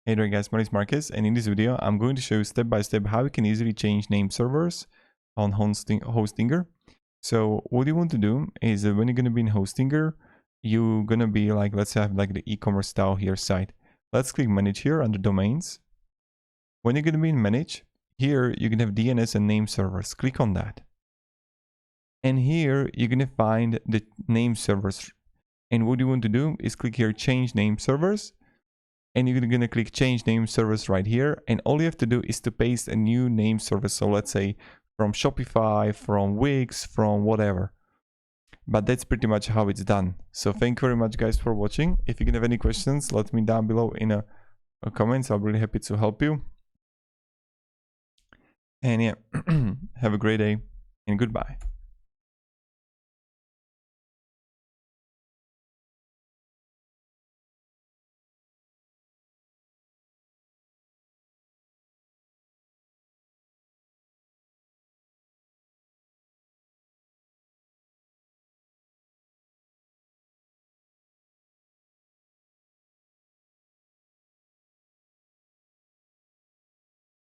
Hey there guys, my name is Marcus, and in this video I'm going to show you step by step how you can easily change name servers on Hostinger. So what you want to do is when you're going to be in Hostinger, you're going to be like, let's have like the e-commerce style here site. Let's click manage here under domains. When you're going to be in manage, here you can have DNS and name servers. Click on that. And here you're going to find the name servers. And what you want to do is click here change name servers. And you're going to click change name service right here, and all you have to do is to paste a new name service. So let's say from Shopify, from Wix, from whatever. But that's pretty much how it's done. So thank you very much guys for watching. If you can have any questions, let me down below in a comments. I'll be really happy to help you. And yeah, have a great day and goodbye.